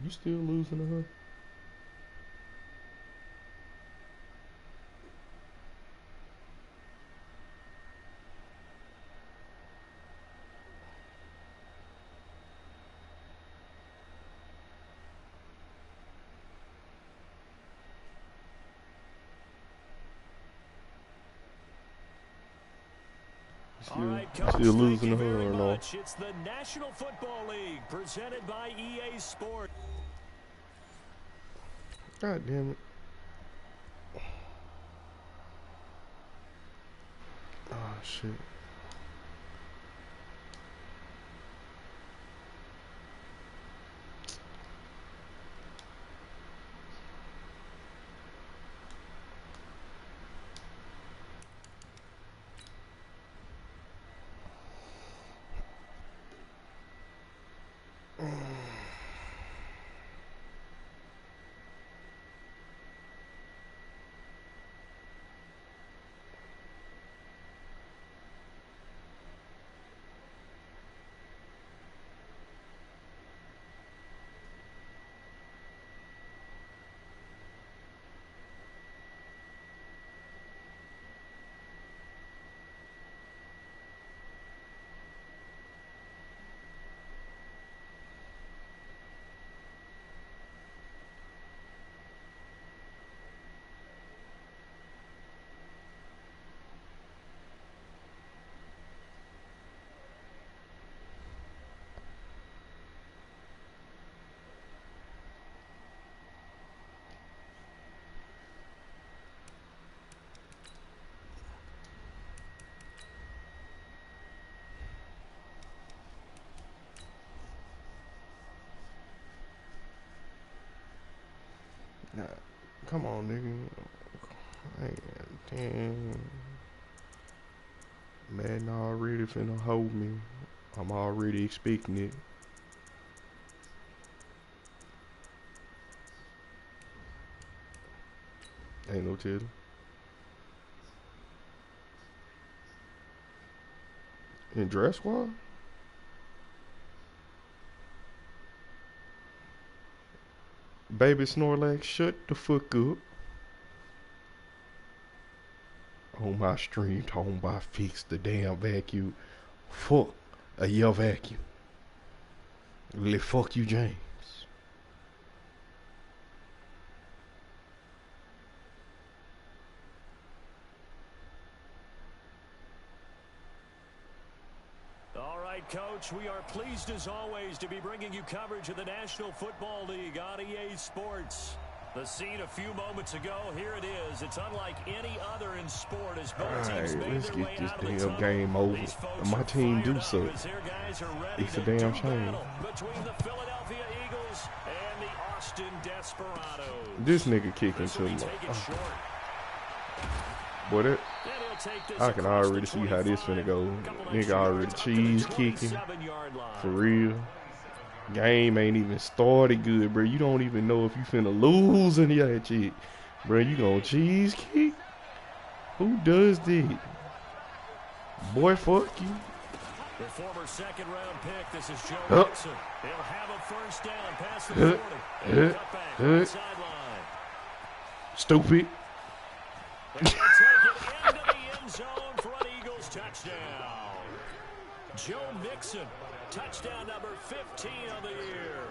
You still losing to her? All right, You Coach, still thank losing you to her very or no? much. It's the National Football League presented by EA Sports. God damn it. Oh, shit. Nah, come on, nigga. Damn. Madden already finna hold me. I'm already expecting it. Ain't no telling. In dress squad? Baby Snorlax, shut the fuck up. On my stream, talking about fix the damn vacuum. Fuck a your vacuum. Really fuck you, James. All right, Coach, we are pleased as always to be bringing you coverage of the National Football League on EA Sports. The scene a few moments ago, here it is. It's unlike any other in sport as both teams made Let's their get way this out of the damn tunnel. game over. These folks My are team do fired suck. up as their guys are ready It's a to damn do shame. battle between the Philadelphia Eagles and the Austin Desperados. This nigga kicking too much. Boy, that I can already see how this finna go. Nigga already cheese kicking. For real. Game ain't even started good, bro. You don't even know if you finna lose any of that shit. Bro, you gonna cheese kick? Who does that? Boy, fuck you. The former second-round pick, this is Joe Mixon. He'll have a first down past the 40. And cut back on the sideline. Stupid. And they'll take it into the end zone for an Eagles touchdown. Joe Mixon, touchdown number 15 of the year.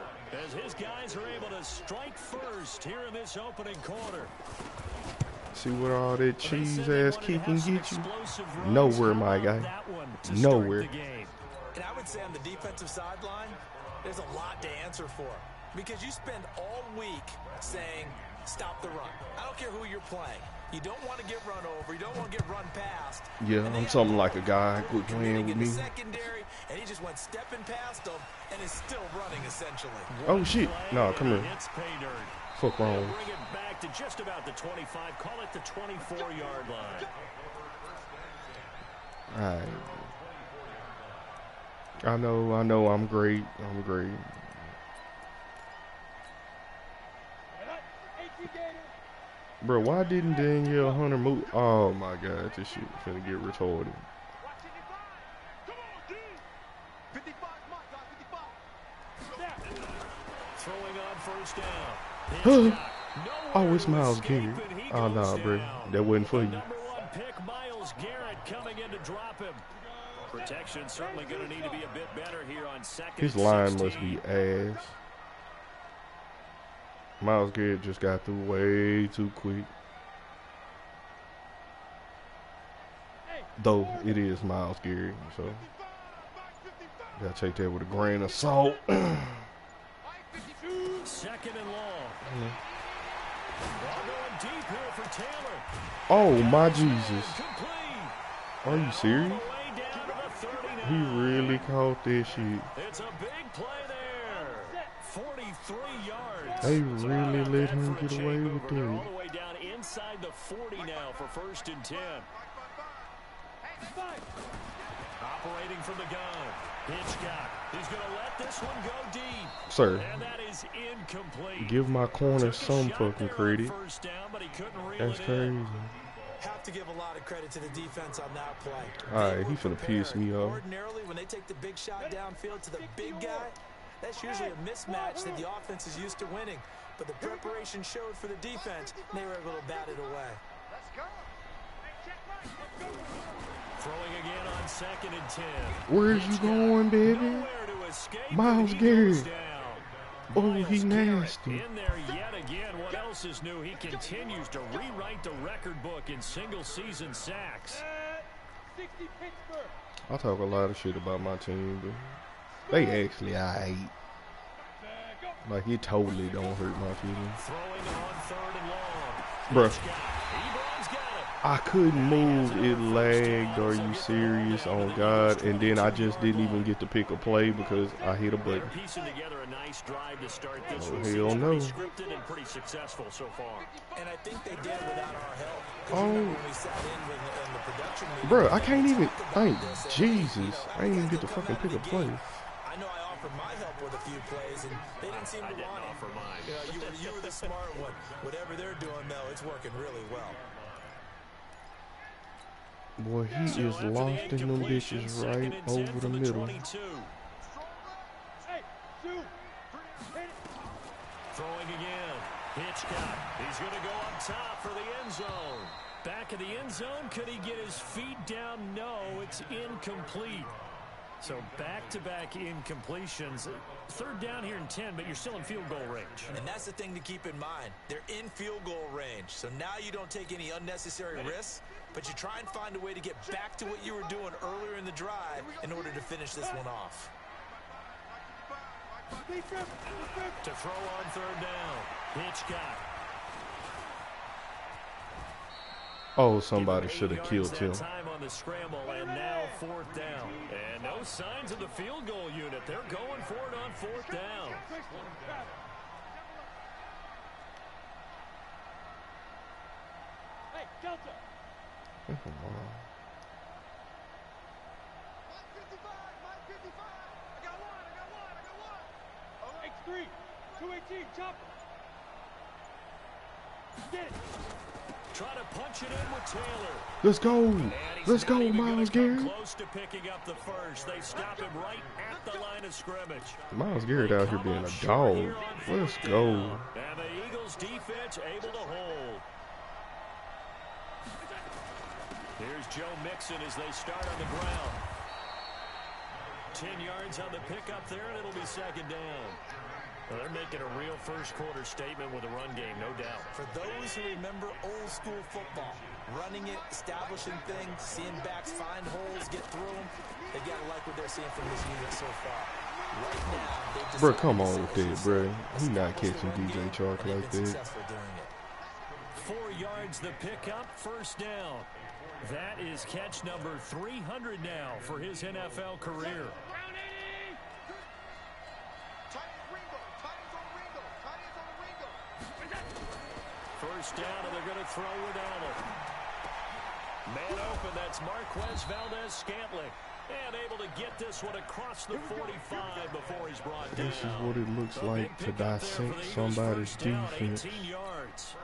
As his guys are able to strike first here in this opening quarter. See what all that cheese-ass kicking get you? Nowhere, my guy. Nowhere. And I would say on the defensive sideline, there's a lot to answer for. Because you spend all week saying, stop the run. I don't care who you're playing. You don't want to get run over. You don't want to get run past. Yeah, I'm something like a guy quit playing with me. Secondary, and he just went stepping past them and is still running, essentially. Oh, shit. No, come here. Fuck wrong. Bring it back to just about the 25. Call it the 24-yard line. Alright. I know, I'm great. I'm great. Bro, why didn't Danielle Hunter move? Oh my god, this shit finna get retarded. throwing on first down. Oh, it's Myles Garrett. Oh, nah, bro. That wasn't for you. Number 1 pick, Myles Garrett, coming in to drop him. Protection certainly going to need to be a bit better here on second. His line must be ass. Myles Garrett just got through way too quick. Though it is Myles Garrett, so gotta take that with a grain of salt. Second and long. Ball going deep here for Taylor. Oh my Jesus! Are you serious? He really caught that shit. It's a big play there. 43 yards. They really let him get away with that. All the way down inside the 40 now for 1st and 10. Operating from the gun. Hitchcock. He's going to let this one go deep. Sir, and that is incomplete. Give my corner some fucking credit. Down, but he couldn't reel That's crazy. Have to give a lot of credit to the defense on that play. Alright, he finna piss me off. Ordinarily, when they take the big shot downfield to the big guy, that's usually a mismatch that the offense is used to winning. But the preparation showed for the defense, and they were able to bat it away. Throwing again on 2nd and 10. Where's you going, baby? Myles Garrett. Oh, he nasty. In there yet again. What else is new? He continues to rewrite the record book in single-season sacks. I talk a lot of shit about my team, but they actually alright. Like, it totally don't hurt my feelings. Throwing on 3rd and long. Bruh. I couldn't move. It lagged. Are you serious? On God. And then I just didn't even get to pick a play because I hit a button. Piecing together a nice drive to start this one. Hell no. Scripted and pretty successful so far. And I think they did without our help. Oh. Bro, I can't even. Thank Jesus. I ain't even get to fucking pick a play. I know I offered my help with a few plays, and they didn't seem to want it. Offer mine. You were the smart one. Whatever they're doing, though, it's working really well. Boy, he is lost in them bitches right over the middle. Throwing again. Hitchcock. He's going to go up top for the end zone. Back of the end zone. Could he get his feet down? No, it's incomplete. So back-to-back incompletions. 3rd down here and 10, but you're still in field goal range. And that's the thing to keep in mind. They're in field goal range. So now you don't take any unnecessary risks, but you try and find a way to get back to what you were doing earlier in the drive in order to finish this one off. To throw on 3rd down. Hitchcock. Oh, somebody should have killed him. Time on the scramble, and now 4th down. And no signs of the field goal unit. They're going for it on 4th down. Hey, Delta. Come on. 55, 55. I got one. X3, 218, chopper. Get it. Try to punch it in with Taylor. Let's go. Let's go, Myles Garrett. Close to picking up the first. They stop him right at the line of scrimmage. Myles Garrett out here being a dog. Let's go. And the Eagles defense able to hold. Here's Joe Mixon as they start on the ground. 10 yards on the pickup there, and it'll be 2nd down. Well, they're making a real first-quarter statement with a run game, no doubt. For those who remember old-school football, running it, establishing things, seeing backs find holes, get through them, they got to like what they're seeing from this unit so far. Right now, bro, come on with that, bro. He's not catching DJ Chark like that. 4 yards the pickup, 1st down. That is catch number 300 now for his NFL career. First down, and they're going to throw with Allen. Man open, that's Marquez Valdez-Scantling. And able to get this one across the 45 before he's brought down. This is what it looks like to dissect somebody's defense. 18 yards.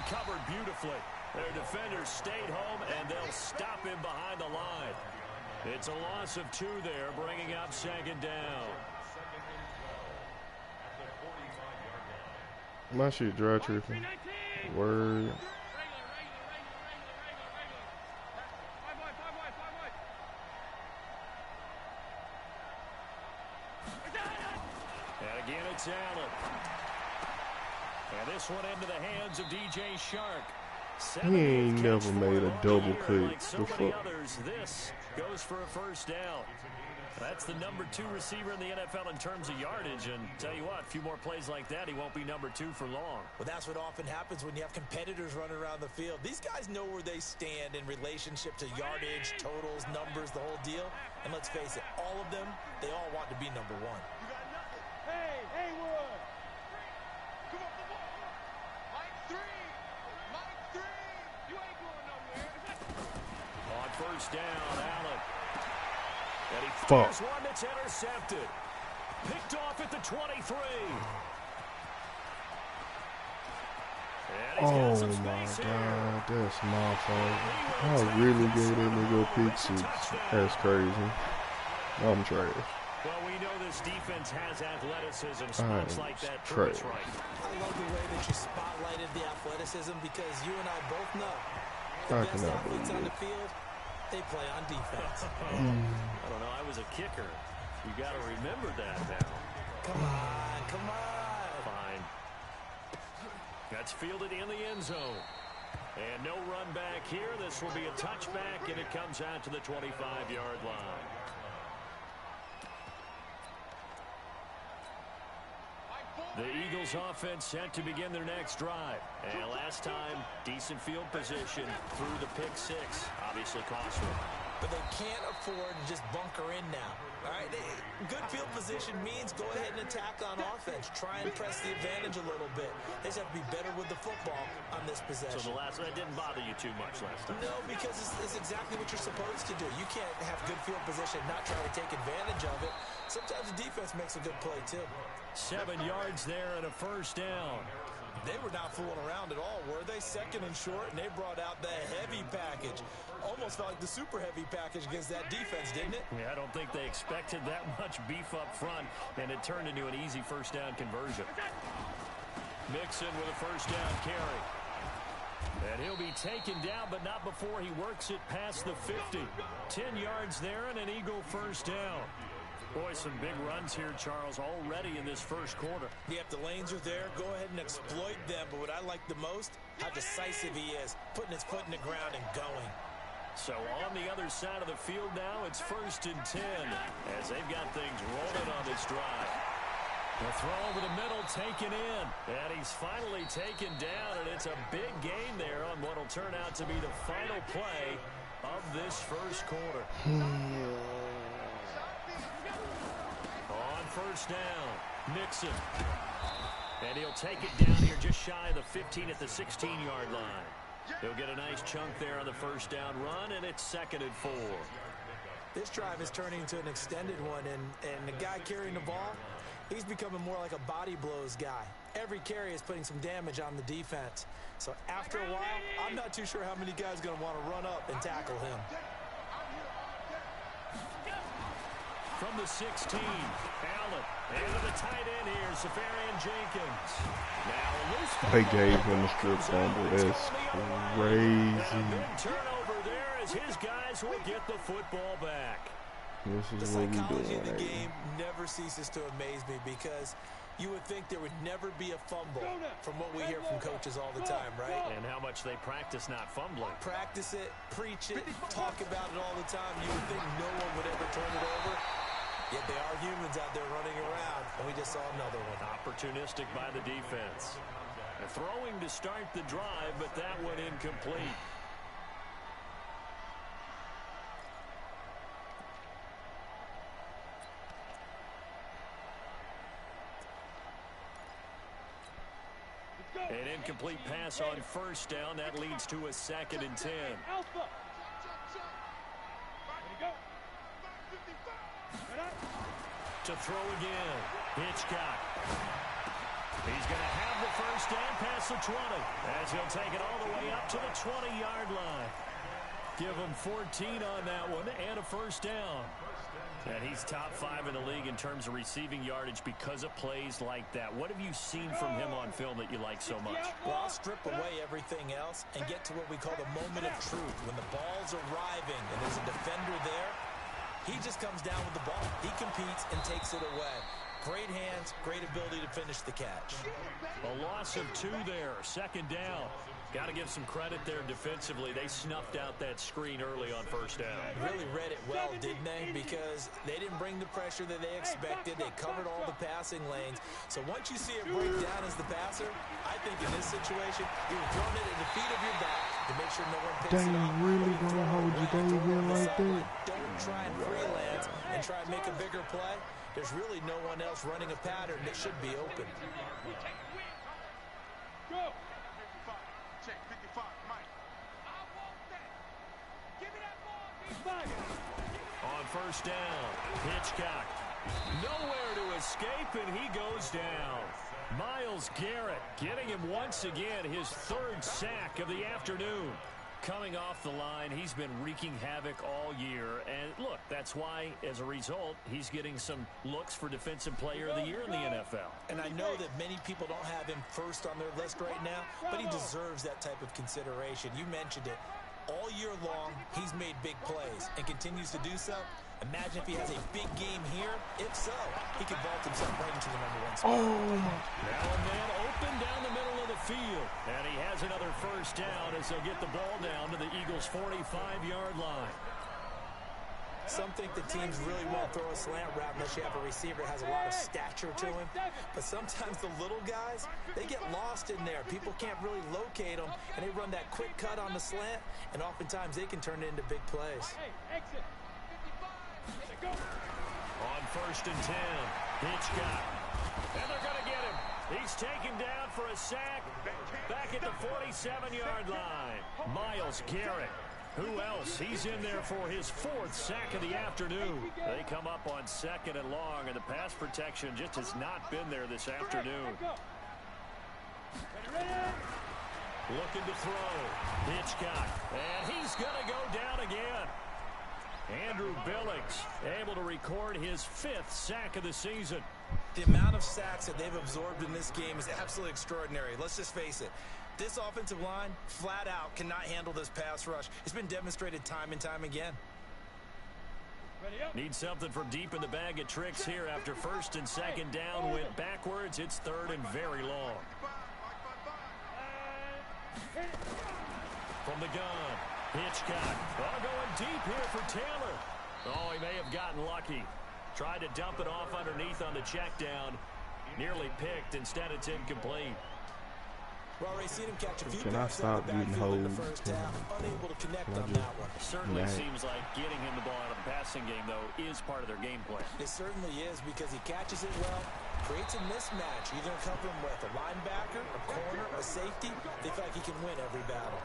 covered beautifully. Their defenders stayed home, and they'll stop him behind the line. It's a loss of 2 there, bringing up 2nd down. My shit dry tripping. Word. And again, it's Allen. And this one into the hands of DJ Shark. He ain't never made a double cut. Like so many others, this goes for a first down. That's the number 2 receiver in the NFL in terms of yardage, and tell you what, a few more plays like that, he won't be number 2 for long. Well, that's what often happens when you have competitors running around the field. These guys know where they stand in relationship to yardage, totals, numbers, the whole deal. And let's face it, all of them, they all want to be number 1. Hey, Haywood! Come on, come on! Mike 3! Mike 3! You ain't going nowhere. On first down, Allen. And he fires one that's intercepted. Picked off at the 23. Oh my God, that's my fault. I really gave that nigga a pick 6. That's crazy. I'm trash. Well, we know this defense has athleticism. Spots like that prove it's right. I love the way that you spotlighted the athleticism because you and I both know the best athletes on the field, they play on defense. I don't know. I was a kicker. You got to remember that now. Come on, come on. Fine. That's fielded in the end zone. And no run back here. This will be a touchback, and it comes out to the 25-yard line. The Eagles offense set to begin their next drive. And last time, decent field position through the pick 6. Obviously costly. But they can't afford to just bunker in now. All right, good field position means go ahead and attack on offense. Try and press the advantage a little bit. They just have to be better with the football on this possession. So that didn't bother you too much last time? No, because it's exactly what you're supposed to do. You can't have good field position, not try to take advantage of it. Sometimes the defense makes a good play, too. 7 yards there and a first down. They were not fooling around at all, were they? 2nd and short, and they brought out the heavy package. Almost felt like the super heavy package against that defense, didn't it? Yeah, I don't think they expected that much beef up front, and it turned into an easy first down conversion. Mixon with a first down carry. And he'll be taken down, but not before he works it past the 50. 10 yards there and an Eagle first down. Boy, some big runs here, Charles, already in this first quarter. Yeah, if the lanes are there, go ahead and exploit them. But what I like the most, how decisive he is, putting his foot in the ground and going. So on the other side of the field now, it's 1st and 10 as they've got things rolling on this drive. The throw over the middle, taken in. And he's finally taken down, and it's a big gain there on what will turn out to be the final play of this first quarter. First down, Mixon. And he'll take it down here just shy of the 15 at the 16-yard line. He'll get a nice chunk there on the first down run, and it's 2nd and 4. This drive is turning into an extended one, and the guy carrying the ball, he's becoming more like a body blows guy. Every carry is putting some damage on the defense. So after a while, I'm not too sure how many guys are going to want to run up and tackle him. From the 16, Allen. Into the tight end here, Safarian Jenkins. Now they gave him a strip fumble. That's crazy. And a big turnover there as his guys will get the football back. This is the what we psychology doing of the right game never ceases to amaze me because you would think there would never be a fumble from what we hear from coaches all the time, right? And how much they practice not fumbling. Practice it, preach it, talk about it all the time. You would think no one would ever turn it over. Yet they are humans out there running around, and we just saw another one. Opportunistic by the defense. A throwing to start the drive, but that one incomplete. An incomplete pass on first down. That leads to a 2nd and 10. To throw again. Hitchcock. He's going to have the first down past the 20 as he'll take it all the way up to the 20-yard line. Give him 14 on that one and a first down. And he's top 5 in the league in terms of receiving yardage because of plays like that. What have you seen from him on film that you like so much? Well, I'll strip away everything else and get to what we call the moment of truth. When the ball's arriving and there's a defender there, he just comes down with the ball. He competes and takes it away. Great hands, great ability to finish the catch. A loss of 2 there, second down. Got to give some credit there defensively. They snuffed out that screen early on first down. Really read it well, didn't they? Because they didn't bring the pressure that they expected. They covered all the passing lanes. So once you see it break down as the passer, I think in this situation, you're throwing it at the feet of your back to make sure no one picks it up. They really gonna hold you down here like that? Don't try and freelance and try and make a bigger play. There's really no one else running a pattern that should be open. Go. 55. Check 55. Mike. I want that. Give me that ball. He's fired. On first down, Hitchcock. Nowhere to escape, and he goes down. Myles Garrett getting him once again, his 3rd sack of the afternoon. Coming off the line, he's been wreaking havoc all year. And look, that's why, as a result, he's getting some looks for Defensive Player of the Year in the NFL. And I know that many people don't have him first on their list right now, but he deserves that type of consideration. You mentioned it. All year long, he's made big plays and continues to do so. Imagine if he has a big game here. If so, he could vault himself right into the #1 spot. Oh, my. Now a man open down the middle of the field. And he has another first down as they'll get the ball down to the Eagles' 45-yard line. Some think the teams really won't throw a slant route unless you have a receiver that has a lot of stature to him. But sometimes the little guys, they get lost in there. People can't really locate them, and they run that quick cut on the slant, and oftentimes they can turn it into big plays. Hey, exit. 55. Go. On first and 10, Hitchcock. And they're going to get him. He's taken down for a sack back at the 47-yard line. Myles Garrett. Who else? He's in there for his 4th sack of the afternoon. They come up on 2nd and long, and the pass protection just has not been there this afternoon. Looking to throw. Hitchcock. And he's going to go down again. Andrew Billings able to record his 5th sack of the season. The amount of sacks that they've absorbed in this game is absolutely extraordinary. Let's just face it. This offensive line, flat out, cannot handle this pass rush. It's been demonstrated time and time again. Need something from deep in the bag of tricks here after 1st and 2nd down went backwards. It's 3rd and very long. From the gun, Hitchcock. Oh, going deep here for Taylor. Oh, he may have gotten lucky. Tried to dump it off underneath on the check down. Nearly picked. Instead, it's incomplete. Well, Ray, seen him catch a few Can I passes stop out of the getting backfield in the hold? first half. Unable to connect on that one. Certainly Right. seems like getting him the ball out of the passing game, though, is part of their game plan. It certainly is because he catches it well, creates a mismatch. You're going to cover him with a linebacker, a corner, a safety. They feel like he can win every battle.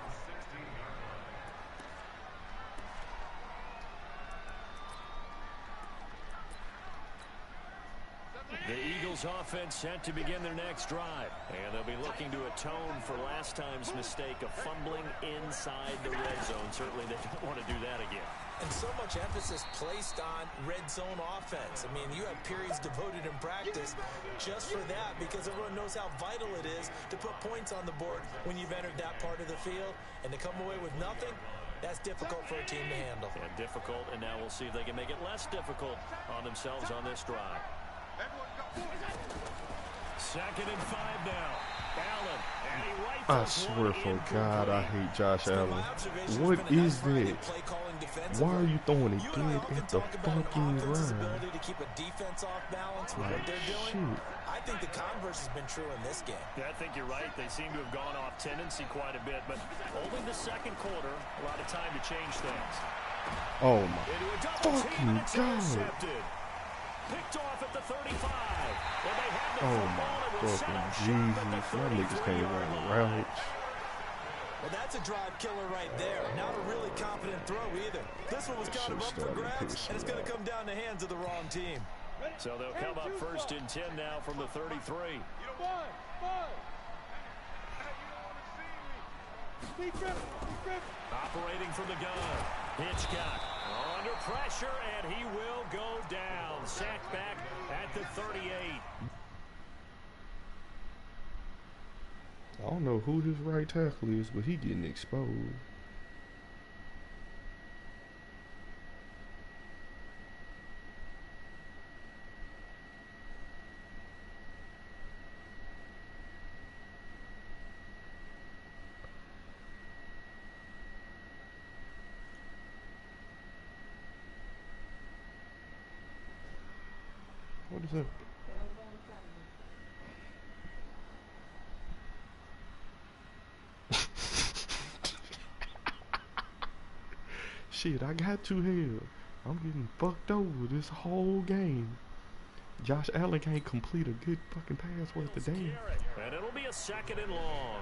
The Eagles offense set to begin their next drive. And they'll be looking to atone for last time's mistake of fumbling inside the red zone. Certainly they don't want to do that again. And so much emphasis placed on red zone offense. I mean, you have periods devoted in practice just for that because everyone knows how vital it is to put points on the board when you've entered that part of the field. And to come away with nothing, that's difficult for a team to handle. And difficult, and now we'll see if they can make it less difficult on themselves on this drive. 2nd and 5 now. Allen, and he I swear for God, I hate Josh Allen. What is that? Why are you throwing it dead at the fucking ground? To keep a defense off balance with what they're doing. I think the converse has been true in this game. Yeah, I think you're right. They seem to have gone off tendency quite a bit, but only the 2nd quarter, a lot of time to change things. Oh my fucking God. Picked off at the 35. Oh my fucking Jesus. My niggas can't run the routes. Well, that's a drive killer right there. Not a really confident throw either. This one was kind of up for grabs, and it's going to come down the hands of the wrong team. So they'll come up 1st and 10 now from the 33. Operating from the gun. Hitchcock under pressure, and he will go down. Sacked back at the 38. I don't know who his right tackle is, but he getting exposed. What is that? Shit, I got 2 hell. I'm getting fucked over this whole game. Josh Allen can't complete a good fucking pass worth of damn. And it'll be a 2nd and long.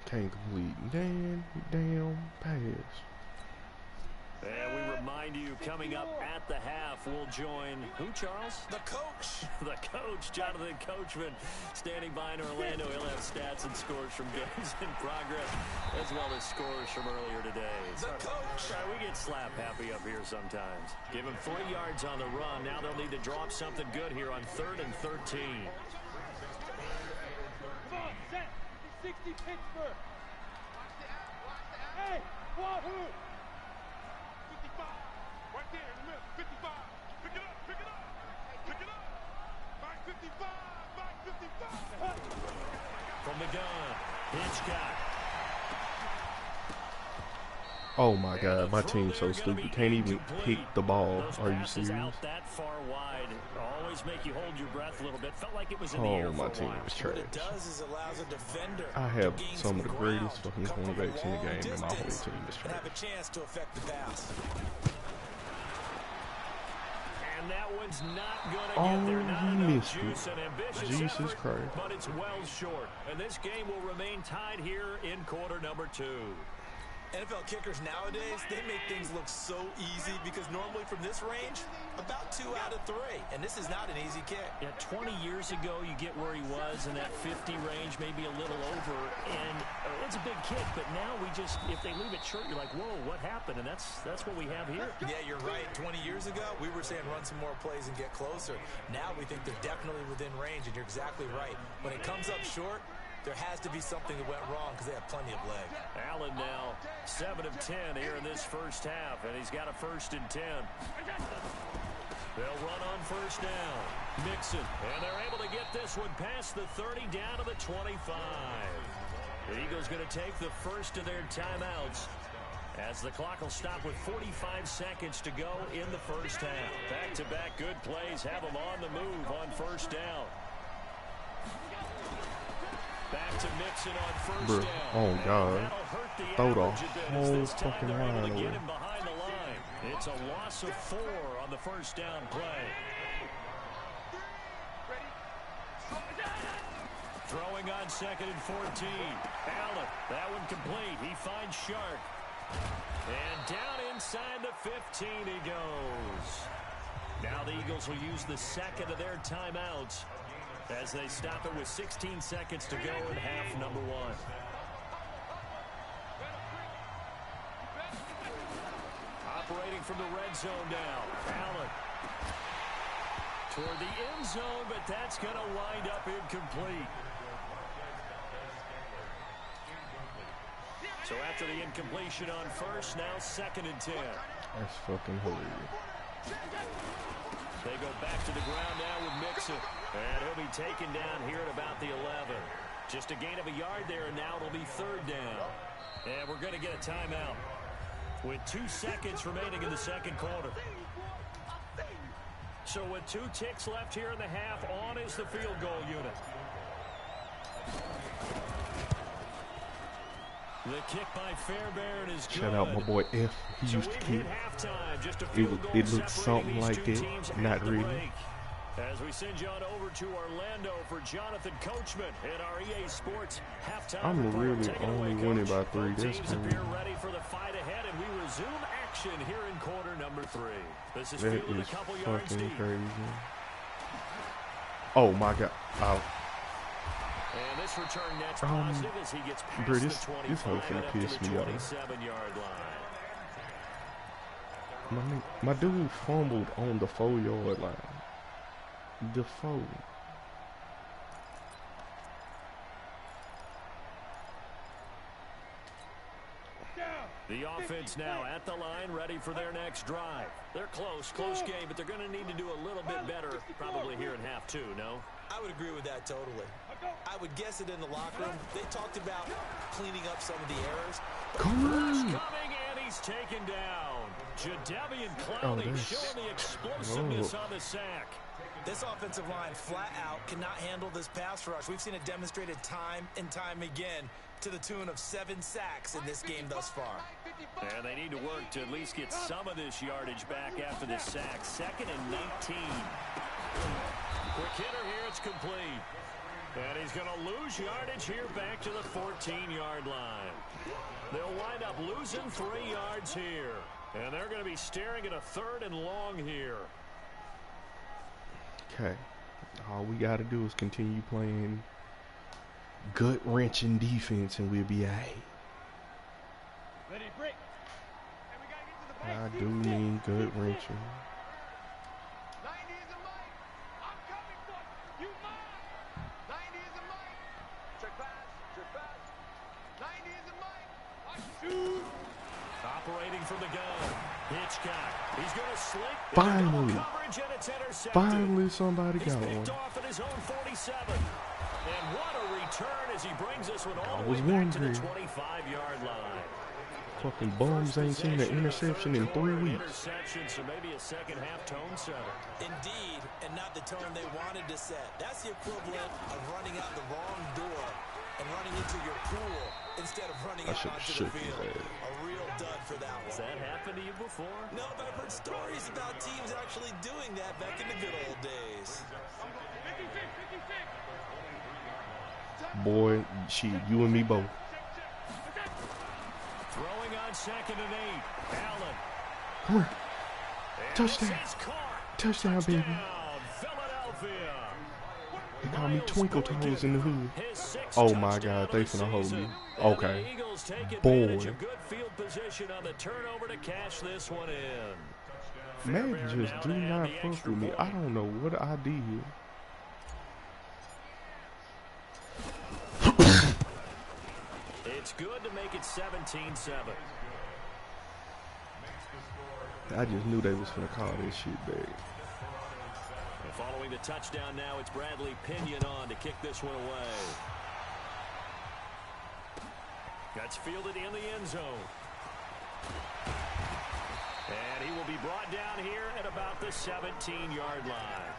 Can't complete damn pass. And we remind you, coming up at the half, we'll join who, Charles? The coach. The coach, Jonathan Coachman, standing by in Orlando. He'll have stats and scores from games in progress, as well as scores from earlier today. The coach. We get slap happy up here sometimes. Give him 3 yards on the run. Now they'll need to draw up something good here on 3rd and 13. Come on, set. 60 Pittsburgh. Hey, Wahoo! 55. Right there in the middle. 55. Pick it up, pick it up. Pick it up. Back 55. Back 55. From the gun, Hitchcock. Oh my god, my team's so stupid. Can't even pick the ball. Are you serious? Out that far wide always make you hold your breath a little bit. Felt like it was in the air. Oh, my team is trash. What it does is allows a defender I have to gain some of the ground, greatest fucking come from a cornerbacks in the long game, and my whole distance, team is and trash. have a chance to affect the pass. And that one's not going to Oh, get there. Not he enough missed juice it. and ambitious Jesus effort, Christ. but it's well short. And this game will remain tied here in quarter number 2. NFL kickers nowadays, they make things look so easy because normally from this range, about 2 out of 3. And this is not an easy kick. Yeah, 20 years ago, you get where he was in that 50 range, maybe a little over. And it's a big kick, but now we just, if they leave it short, you're like, whoa, what happened? And that's what we have here. Yeah, you're right. 20 years ago, we were saying run some more plays and get closer. Now we think they're definitely within range, and you're exactly right. When it comes up short, there has to be something that went wrong because they have plenty of leg. Allen now 7 of 10 here in this first half, and he's got a 1st and 10. They'll run on 1st down. Mixon, and they're able to get this one past the 30 down to the 25. The Eagles going to take the first of their timeouts as the clock will stop with 45 seconds to go in the first half. Back-to-back good plays have them on the move on 1st down. Back to Mixon on 1st down. Oh god. Throw the whole fucking line Able to get away. him behind the line. It's a loss of 4 on the 1st down play. Throwing on 2nd and 14. Allen, that one complete. He finds Shark. And down inside the 15 he goes. Now the Eagles will use the 2nd of their timeouts as they stop it with 16 seconds to go in half number 1. Operating from the red zone now. Allen toward the end zone, but that's going to wind up incomplete. So after the incompletion on 1st, now 2nd and 10. That's fucking hilarious. They go back to the ground now with Mixon. And he'll be taken down here at about the 11. Just a gain of a yard there, and now it'll be 3rd down. And we're going to get a timeout with 2 seconds remaining in the 2nd quarter. So with 2 ticks left here in the half, on is the field goal unit. The kick by Fairbairn is good. Shout out my boy F. He used to kick. Halftime, just a It field goal looked something like separating these that. two teams Not at the really. break. As we send you on over to Orlando for Jonathan Coachman at our EA Sports halftime I'm report. really Take it away, only winning by Coach. 3. Both That's teams appear ready for the fight ahead, and we resume action here in quarter number 3. This is That fielded a is couple yards fucking deep. crazy. Oh my God! Out. And this return net's positive as he gets past Bro, the this 25 hoe finna and up to piss the me off. 27-yard line. My dude fumbled on the 4-yard line. The 4. The offense now at the line, ready for their next drive. They're close game, but they're going to need to do a little bit better probably here in half 2, no? I would agree with that totally. I would guess it in the locker room. They talked about cleaning up some of the errors. Come on! Coming, and he's taken down. Jadeveon Clowney showing the explosiveness on the sack. This offensive line flat out cannot handle this pass rush. We've seen it demonstrated time and time again to the tune of 7 sacks in this game thus far. And they need to work to at least get some of this yardage back after this sack. 2nd and 19. Quick hitter here, it's complete. And he's going to lose yardage here back to the 14-yard line. They'll wind up losing 3 yards here. And they're going to be staring at a 3rd and long here. Okay. All we got to do is continue playing gut-wrenching defense and we'll be all right. I do mean gut-wrenching. Operating from the gun. Hitchcock. He's going to slink. Finally. Coverage, and it's intercepted. Finally somebody got one. He's off at his own 47. And what a return as he brings this one all the way was back to the wondering. 25-yard line. Fucking bums ain't seen an interception in 3 weeks. Interception, so maybe a second-half tone setter. Indeed, and not the tone they wanted to set. That's the equivalent of running out the wrong door and running into your pool instead of running out onto the field. A real dud for that one. Has that happened to you before? No, but I've heard stories about teams actually doing that back in the good old days. Boy, shit, you and me both. Throwing on 2nd and 8. Allen. Come on. Touchdown. Touchdown, baby. Philadelphia. They call me Twinkle Toes in the hood. Oh my God, they finna hold me. Okay. Boy. Good field position on the turnover to cash this one in. Man, just do not fuck with me. I don't know what I did. It's good to make it 17-7. I just knew they was finna call this shit back. And following the touchdown now, it's Bradley Pinion on to kick this one away. That's fielded in the end zone. And he will be brought down here at about the 17-yard line.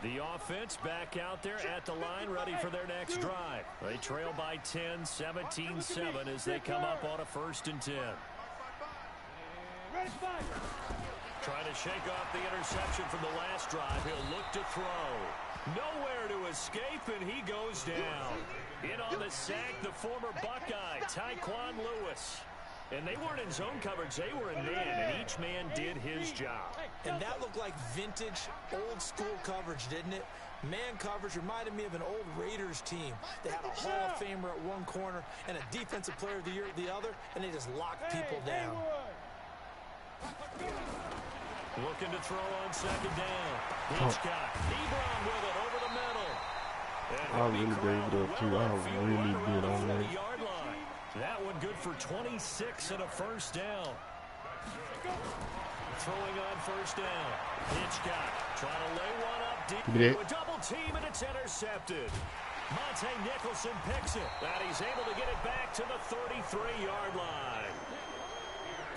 The offense back out there at the line, ready for their next drive. They trail by 10, 17-7 as they come up on a 1st and 10. Trying to shake off the interception from the last drive. He'll look to throw. Nowhere to escape, and he goes down. In on the sack, the former Buckeye, Tyquan Lewis. And they weren't in zone coverage, they were in man, and each man did his job. And that looked like vintage, old-school coverage, didn't it? Man coverage reminded me of an old Raiders team. They had a Hall of Famer at one corner and a Defensive Player of the Year at the other, and they just locked people down. Looking to throw on 2nd down. Hitchcock, Ebron with it over the middle. I really gave it up too. I really did on that. That one good for 26 and a 1st down. Throwing on 1st down. Hitchcock trying to lay one up deep. A double team, and it's intercepted. Monte Nicholson picks it. And he's able to get it back to the 33-yard line.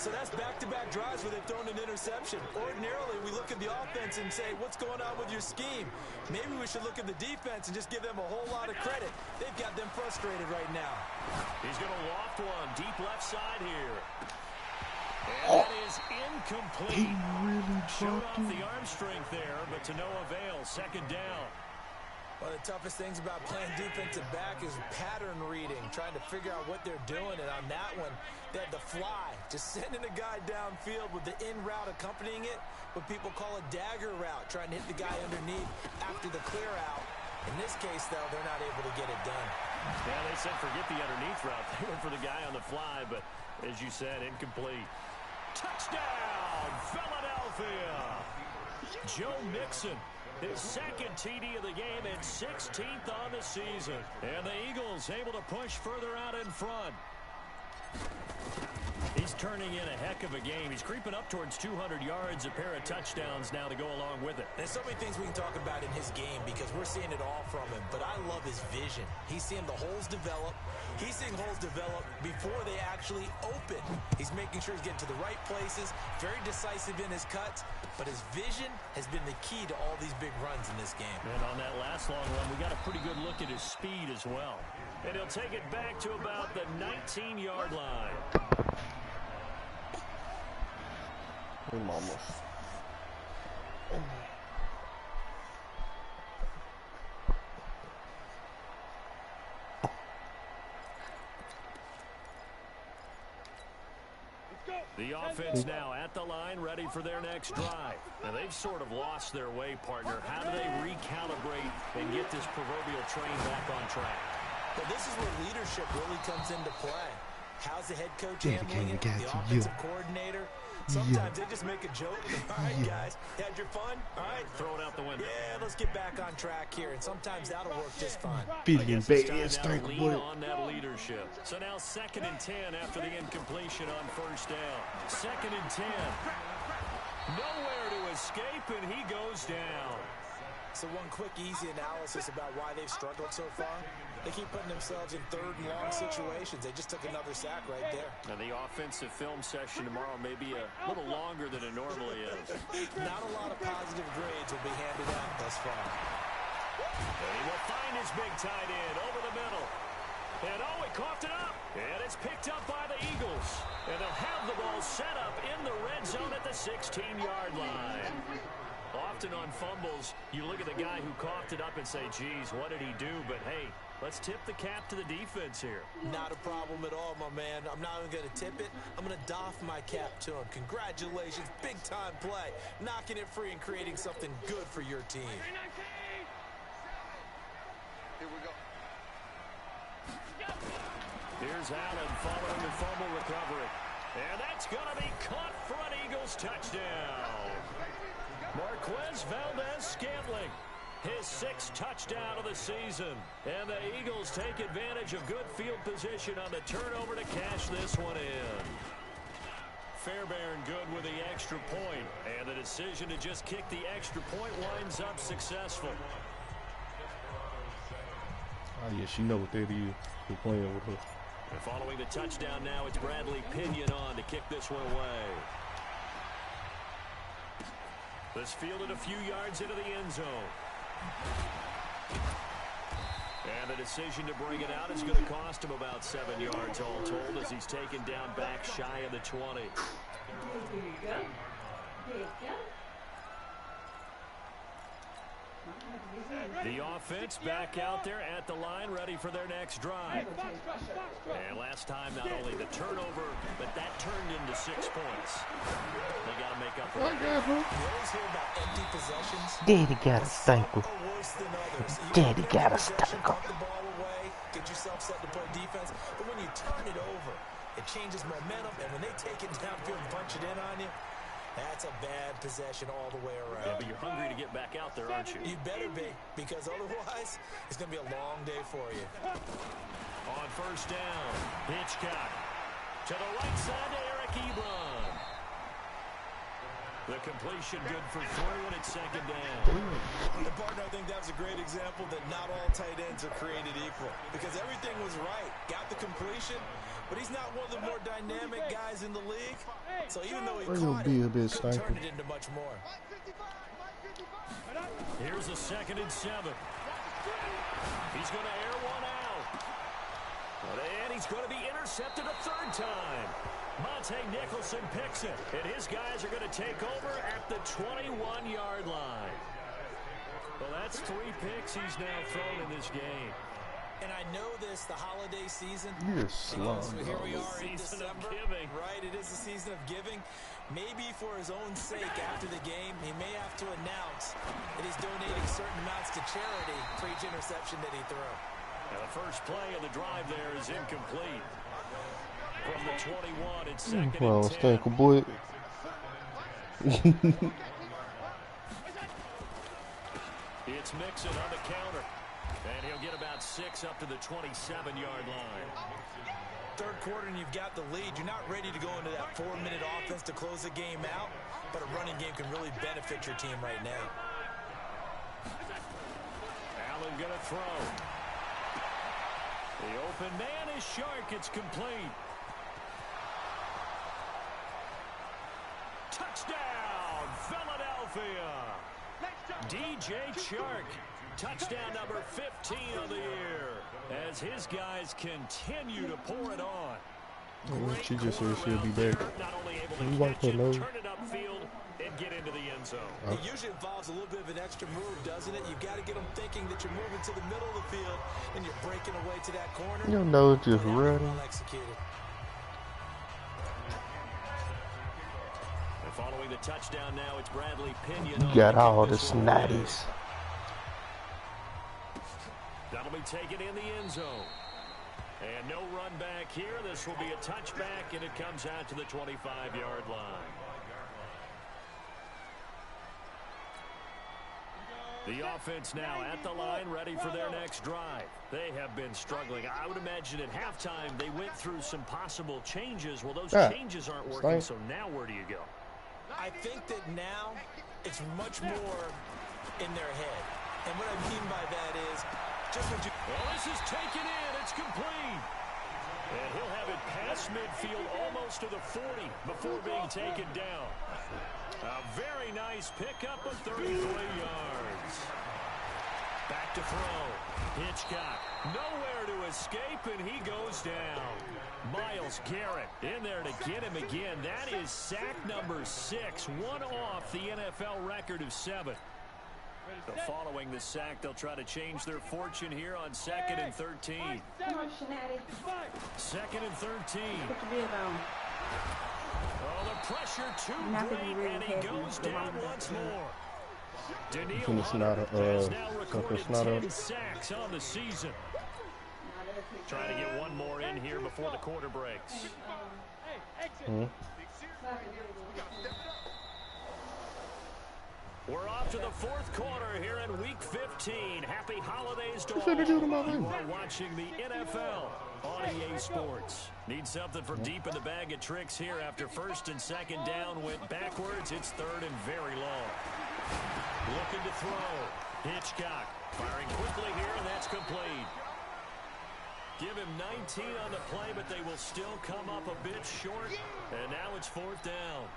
So that's back-to-back drives where they've thrown an interception. Ordinarily, we look at the offense and say, what's going on with your scheme? Maybe we should look at the defense and just give them a whole lot of credit. They've got them frustrated right now. He's going to loft one deep left side here. And that is incomplete. He really Showed dropped off it. the arm strength there, but to no avail. Second down. One of the toughest things about playing defensive back is pattern reading, trying to figure out what they're doing. And on that one, they had the fly, just sending a guy downfield with the in route accompanying it, what people call a dagger route, trying to hit the guy underneath after the clear out. In this case, though, they're not able to get it done. Yeah, they said forget the underneath route. They went for the guy on the fly, but as you said, incomplete. Touchdown, Philadelphia! Joe Mixon, his second TD of the game and 16th on the season. And the Eagles able to push further out in front. He's turning in a heck of a game. He's creeping up towards 200 yards, a pair of touchdowns now to go along with it. There's so many things we can talk about in his game because we're seeing it all from him, but I love his vision. He's seeing the holes develop. He's seeing holes develop before they actually open. He's making sure he's getting to the right places, very decisive in his cuts, but his vision has been the key to all these big runs in this game. And on that last long run, we got a pretty good look at his speed as well. And he'll take it back to about the 19-yard line. Hey, mama. The offense now at the line, ready for their next drive. Now, they've sort of lost their way, partner. How do they recalibrate and get this proverbial train back on track? Well, this is where leadership really comes into play. How's the head coach handling it? The offensive coordinator? Sometimes they just make a joke. All right, guys, you had your fun? All right, throw it out the window. Yeah, let's get back on track here, and sometimes that'll work just fine. Billion baby, Lean on that leadership. So now 2nd and 10 after the incompletion on first down. 2nd and 10. Nowhere to escape, and he goes down. So one quick, easy analysis about why they've struggled so far. They keep putting themselves in 3rd and long situations. They just took another sack right there. Now, the offensive film session tomorrow may be a little longer than it normally is. Not a lot of positive grades will be handed out thus far. And he will find his big tight end over the middle. And oh, he coughed it up. And it's picked up by the Eagles. And they'll have the ball set up in the red zone at the 16-yard line. Often on fumbles, you look at the guy who coughed it up and say, geez, what did he do? But, hey, let's tip the cap to the defense here. Not a problem at all, my man. I'm not even going to tip it. I'm going to doff my cap to him. Congratulations, big-time play. Knocking it free and creating something good for your team. Here we go. Here's Allen following the fumble recovery. And that's going to be caught for an Eagles touchdown. Marquez Valdez-Scantling, his 6th touchdown of the season. And the Eagles take advantage of good field position on the turnover to cash this one in. Fairbairn good with the extra point. And the decision to just kick the extra point winds up successful. Oh, yeah, she know what that is. We're playing with her. And following the touchdown now, it's Bradley Pinion on to kick this one away. This fielded a few yards into the end zone. And the decision to bring it out is going to cost him about 7 yards all told as he's taken down back shy of the 20. The offense back out there at the line, ready for their next drive. And last time, not only the turnover, but that turned into 6 points. They got to make up for it. You always hear about empty possessions. Daddy got a stanker. Daddy got a stanker. Put the ball away, get yourself set to play defense. But when you turn it over, it changes momentum. And when they take it downfield and punch it in on you, that's a bad possession all the way around. Yeah, but you're hungry to get back out there, aren't you? You better be, because otherwise, it's going to be a long day for you. On first down, Hitchcock. To the right side to Eric Ebron. The completion good for 3 when it's 2nd down. And partner, I think that was a great example that not all tight ends are created equal. Because everything was right. Got the completion, but he's not one of the more dynamic guys in the league. So even though he We're caught gonna be it, a bit couldn't turn stifled. it into much more. Here's a 2nd and 7. He's going to air one out. And he's going to be intercepted a 3rd time. Monte Nicholson picks it, and his guys are going to take over at the 21-yard line. Well, that's 3 picks he's now thrown in this game. And I know this, the holiday season. You're slow. So here we are in Season of December, giving. right? It is the season of giving. Maybe for his own sake after the game, he may have to announce that he's donating certain amounts to charity for each interception that he threw. Now the first play of the drive there is incomplete. From the 21, it's 2nd Well, and 10. stank boy. It's Mixon on the counter. And he'll get about 6 up to the 27-yard line. 3rd quarter and you've got the lead. You're not ready to go into that 4-minute offense to close the game out, but a running game can really benefit your team right now. Allen gonna throw. The open man is Shark. It's complete. Touchdown, Philadelphia. DJ Shark. Touchdown number 15 of the year as his guys continue to pour it on. She just said she'll be back. Not only able You to want catch to it, know? turn it upfield, and get into the end zone. It usually involves a little bit of an extra move, doesn't it? You've got to get them thinking that you're moving to the middle of the field and you're breaking away to that corner. You know, just Well running. executed. And following the touchdown now, it's Bradley Pinion. You got all the snotties. That'll be taken in the end zone. And no run back here. This will be a touchback, and it comes out to the 25-yard line. The offense now at the line, ready for their next drive. They have been struggling. I would imagine at halftime they went through some possible changes. Well, those changes aren't working, so now where do you go? I think that now it's much more in their head. And what I mean by that is just what you... Well, this is taken in. It's complete. And he'll have it past midfield almost to the 40 before being taken down. A very nice pickup of 33 yards. Back to throw. Hitchcock nowhere to escape, and he goes down. Myles Garrett in there to get him again. That is sack number 6, one off the NFL record of 7. So following the sack, they'll try to change their fortune here on 2nd and 13. 2nd and 13. Oh, the pressure too great, and he goes down once more. Daniil Hunter has now recorded 10 sacks on the season. Trying to get one more in here before the quarter breaks. We're off to the 4th quarter here in Week 15. Happy holidays to all. You are watching the NFL on EA Sports. Need something from deep in the bag of tricks here after 1st and 2nd down went backwards. It's 3rd and very long. Looking to throw. Hitchcock firing quickly here, and that's complete. Give him 19 on the play, but they will still come up a bit short. And now it's 4th down.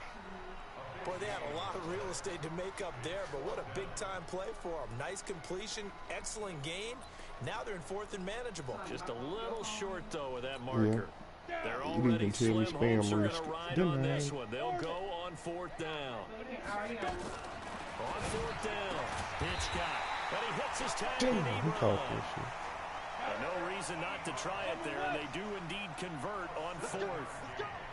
Boy, they had a lot of real estate to make up there, but what a big-time play for them. Nice completion, excellent gain. Now they're in 4th and manageable. Just a little short, though, with that marker. Yeah. They're already slim hopes are going to ride on this one. They'll go on 4th down. On 4th down, Hitchcock. But he hits his tag and he runs. No reason not to try it there, and they do indeed convert on 4th.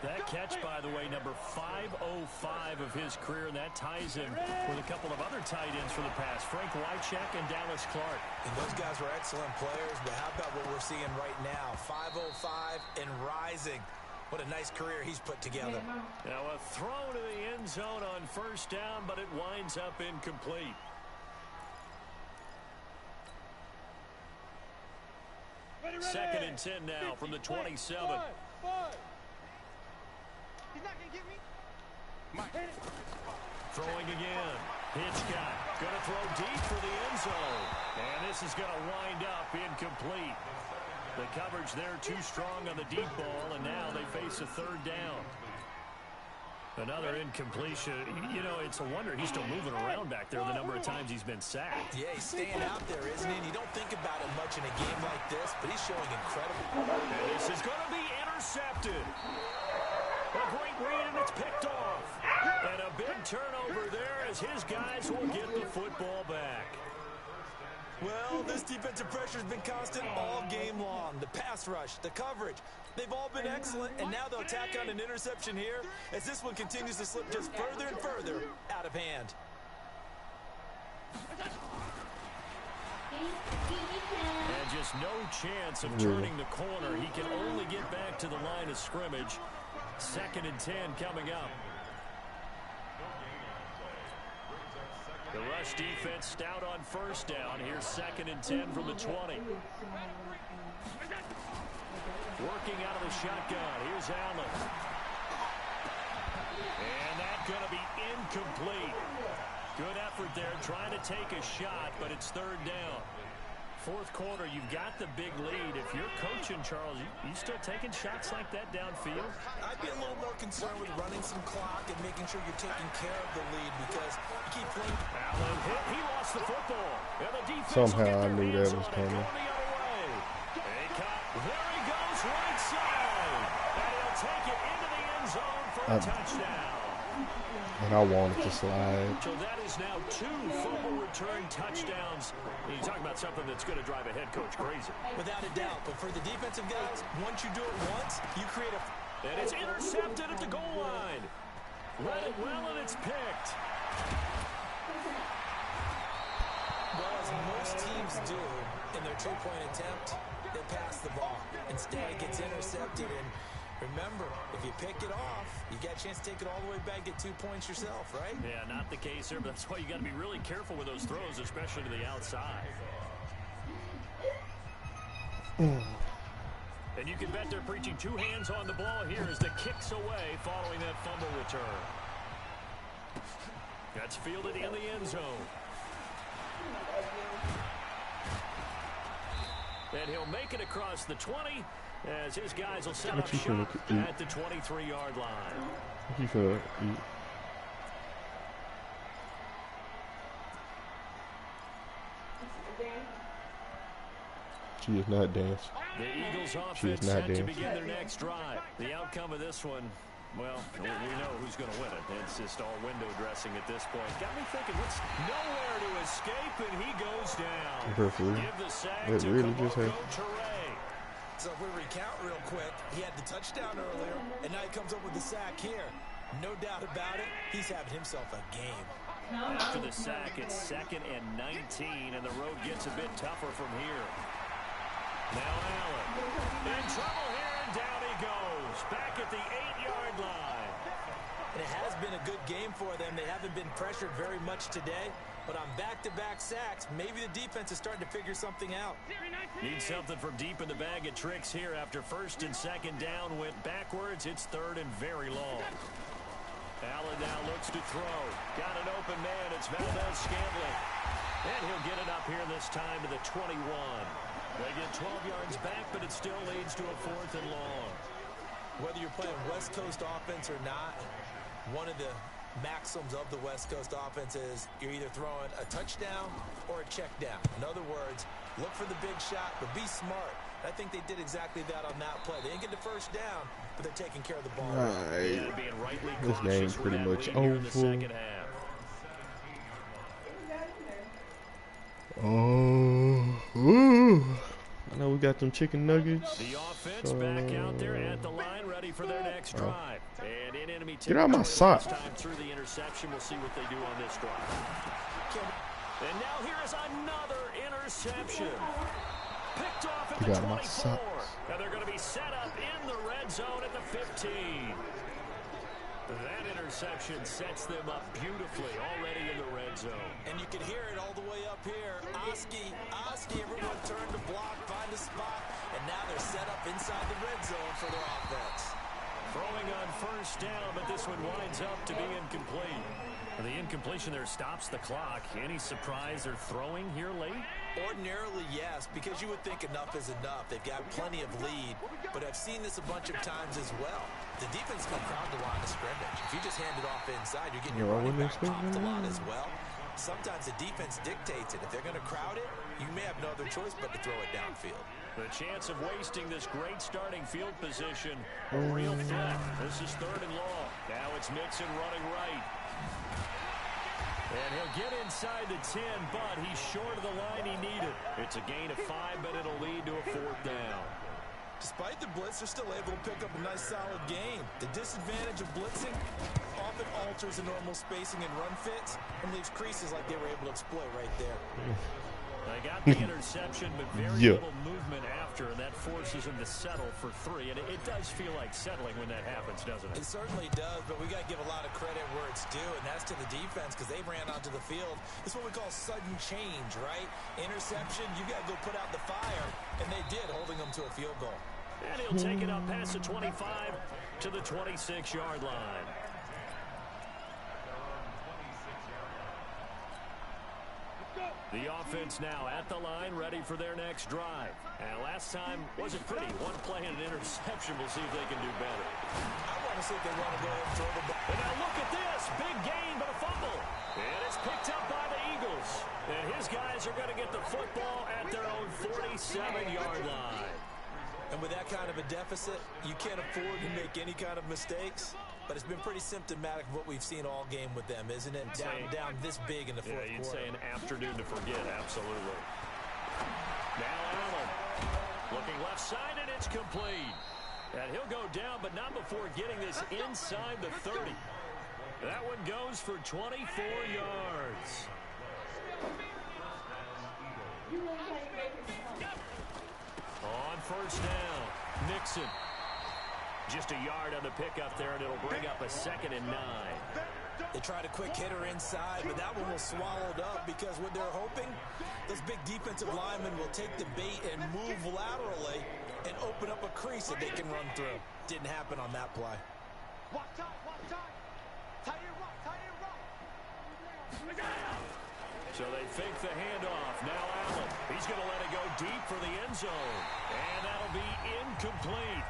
That catch, by the way, number 505 of his career, and that ties him with a couple of other tight ends for the past, Frank Wycheck and Dallas Clark. And those guys were excellent players, but how about what we're seeing right now? 505 and rising. What a nice career he's put together. Now a throw to the end zone on 1st down, but it winds up incomplete. Second and 10 now from the 27. He's not going to get me. Throwing again. Hitchcock going to throw deep for the end zone. And this is going to wind up incomplete. The coverage there too strong on the deep ball, and now they face a third down. Another incompletion. You know, it's a wonder he's still moving around back there the number of times he's been sacked. Yeah, he's staying out there, isn't he? And you don't think about it much in a game like this, but he's showing incredible. And this is going to be intercepted. A great read, and it's picked off. And a big turnover there as his guys will get the football back. Well, this defensive pressure has been constant all game long. The pass rush, the coverage, they've all been excellent, and now they'll tack on an interception here as this one continues to slip just further and further out of hand. And just no chance of turning the corner. He can only get back to the line of scrimmage. 2nd and 10 coming up. The rush defense stout on first down. Here's 2nd and 10 from the 20. Working out of the shotgun. Here's Allen. And that's going to be incomplete. Good effort there, trying to take a shot, but it's 3rd down. 4th quarter, you've got the big lead. If you're coaching, Charles, you still taking shots like that downfield? I'd be a little more concerned with running some clock and making sure you're taking care of the lead because you keep playing. Allen hit. He lost the football. And the defense Somehow I knew that was coming. There he goes, right side. And he'll take it into the end zone for a touchdown. And I wanted to slide. So that is now 2 fumble return touchdowns. You talk about something that's going to drive a head coach crazy. Without a doubt. But for the defensive guys, once you do it once, you create a... And it's intercepted at the goal line. Read it well, and it's picked. Well, as most teams do in their 2-point attempt, they pass the ball. Instead, it gets intercepted. And remember, if you pick it off, you got a chance to take it all the way back, get 2 points yourself, right? Yeah, not the case here, but that's why you got to be really careful with those throws, especially to the outside. And you can bet they're preaching 2 hands on the ball here as the kick's away following that fumble return. That's fielded in the end zone. And he'll make it across the 20 as his guys will set up shop at the 23-yard line. You feel She is not dancing. The Eagles offense set to begin their next drive. The outcome of this one, well, we know who's going to win it. It's just all window dressing at this point. Got me thinking, what's nowhere to escape, and he goes down. Give the sack to really just happened. So if we recount real quick, he had the touchdown earlier, and now he comes up with the sack here. No doubt about it, he's having himself a game. After the sack, it's 2nd and 19, and the road gets a bit tougher from here. Now Allen in trouble here, and down he goes. Back at the 8-yard line. And it has been a good game for them. They haven't been pressured very much today. But on back-to-back sacks, maybe the defense is starting to figure something out. Need something from deep in the bag of tricks here. After 1st and 2nd down went backwards, it's 3rd and very long. Allen now looks to throw. Got an open man. It's Valdez-Scantling. And he'll get it up here this time to the 21. They get 12 yards back, but it still leads to a 4th and long. Whether you're playing West Coast offense or not, one of the maxims of the West Coast offense is you're either throwing a touchdown or a check down. In other words, look for the big shot, but be smart. I think they did exactly that on that play. They didn't get the 1st down, but they're taking care of the ball. Right. This game's pretty much over. I know we got them chicken nuggets. The offense back out there at the line, ready for their next drive. And in enemy get out my sock. Time through the interception, we'll see what they do on this drive. And now here is another interception. Picked off at the 24. And they're going to be set up in the red zone at the 15. That interception sets them up beautifully already in the red zone. And you can hear it all the way up here. Oski, everyone turned to block, find a spot, and now they're set up inside the red zone for their offense. Throwing on 1st down, but this one winds up to be incomplete. The incompletion there stops the clock. Any surprise they're throwing here late? Ordinarily, yes, because you would think enough is enough. They've got plenty of lead, but I've seen this a bunch of times as well. The defense can crowd the line of scrimmage. If you just hand it off inside, you're getting your running back popped a lot as well. Sometimes the defense dictates it. If they're going to crowd it, you may have no other choice but to throw it downfield. The chance of wasting this great starting field position. A real threat. This is 3rd and long. Now it's Mixon running right. And he'll get inside the 10, but he's short of the line he needed. It's a gain of 5, but it'll lead to a 4th down. Despite the blitz, they're still able to pick up a nice solid gain. The disadvantage of blitzing often alters the normal spacing and run fits and leaves creases like they were able to exploit right there. They got the interception, but very little movement after, and that forces him to settle for 3. And it does feel like settling when that happens, doesn't it? It certainly does, but we got to give a lot of credit where it's due, and that's to the defense because they ran onto the field. It's what we call sudden change, right? Interception, you got to go put out the fire, and they did, holding them to a field goal. And he'll take it up past the 25 to the 26-yard line. The offense now at the line, ready for their next drive. And last time wasn't pretty. One play and an interception. We'll see if they can do better. I want to see if they want to go ahead and throw the ball. And now look at this. Big gain, but a fumble. And it's picked up by the Eagles. And his guys are going to get the football at their own 47-yard line. And with that kind of a deficit, you can't afford to make any kind of mistakes. But it's been pretty symptomatic of what we've seen all game with them, isn't it? Down this big in the fourth quarter. You'd say an afternoon to forget, absolutely. Now Allen, looking left side, and it's complete. And he'll go down, but not before getting this inside the 30. That one goes for 24 yards. On 1st down, Mixon. Just a yard on the pickup there, and it'll bring up a 2nd and 9. They tried a quick hitter inside, but that one was swallowed up because what they're hoping, those big defensive linemen will take the bait and move laterally and open up a crease that they can run through. Didn't happen on that play. So they fake the handoff. Now Allen. He's going to let it go deep for the end zone. And that'll be incomplete.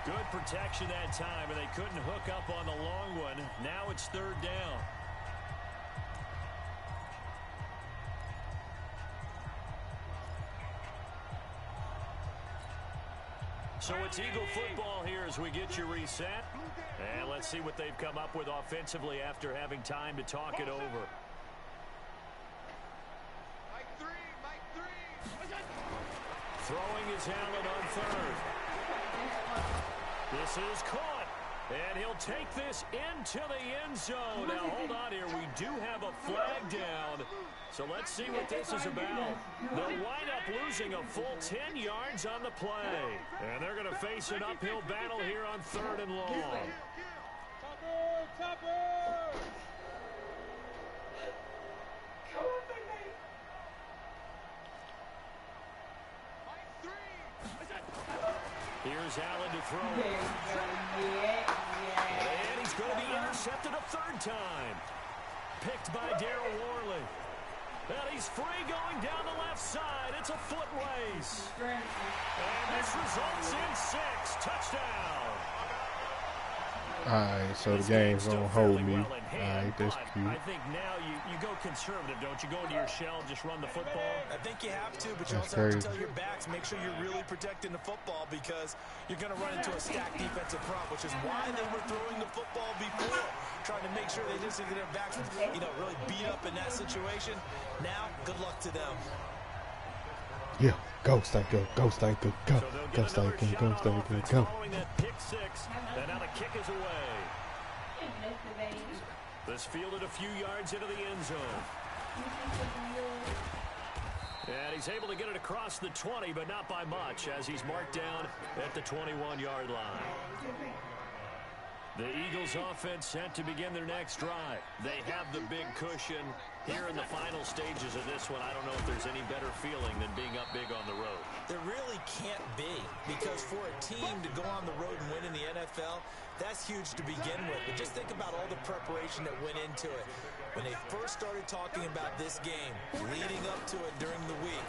Good protection that time, and they couldn't hook up on the long one. Now it's 3rd down. So it's Eagle football here as we get you reset. And let's see what they've come up with offensively after having time to talk it over. Throwing is Allen on 3rd. This is caught, and he'll take this into the end zone. Now, hold on here. We do have a flag down, so let's see what this is about. They'll wind up losing a full 10 yards on the play, and they're going to face an uphill battle here on 3rd and long. Here's Allen to throw. And he's going to be intercepted a 3rd time. Picked by Darryl Worley. And he's free going down the left side. It's a foot race. And this results in 6. Touchdown. Alright, so the game's gonna hold me. Alright, that's cute. I think now you go conservative, don't you? Go into your shell, just run the football. I think you have to, but you also have to tell your backs, make sure you're really protecting the football because you're going to run into a stacked defensive front, which is why they were throwing the football before, trying to make sure they just get their backs, really beat up in that situation. Now, good luck to them. Yeah, go Stanko, go Stanko, go, go Stanko, go Stanko, go. Following that pick 6, and now the kick is away. This fielded a few yards into the end zone. And he's able to get it across the 20, but not by much, as he's marked down at the 21-yard line. The Eagles offense set to begin their next drive. They have the big cushion. Here in the final stages of this one, I don't know if there's any better feeling than being up big on the road. There really can't be, because for a team to go on the road and win in the NFL, that's huge to begin with. But just think about all the preparation that went into it. When they first started talking about this game, leading up to it during the week,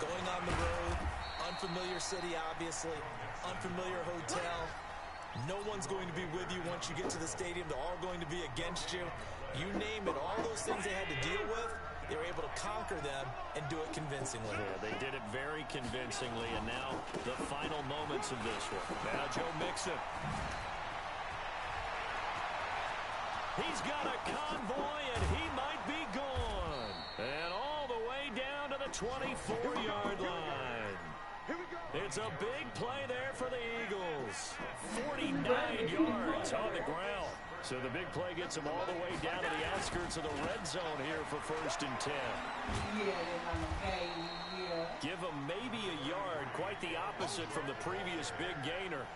going on the road, unfamiliar city, obviously, unfamiliar hotel. No one's going to be with you once you get to the stadium. They're all going to be against you. You name it, all those things they had to deal with, they were able to conquer them and do it convincingly. Yeah, they did it very convincingly, and now the final moments of this one. Now Joe Mixon. He's got a convoy, and he might be gone. And all the way down to the 24-yard line. It's a big play there for the Eagles. 49 yards on the ground. So the big play gets them all the way down to the outskirts of the red zone here for 1st and 10. Give them maybe a yard, quite the opposite from the previous big gainer.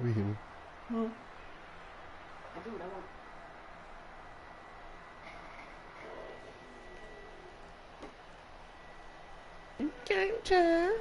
We hear me. Game time.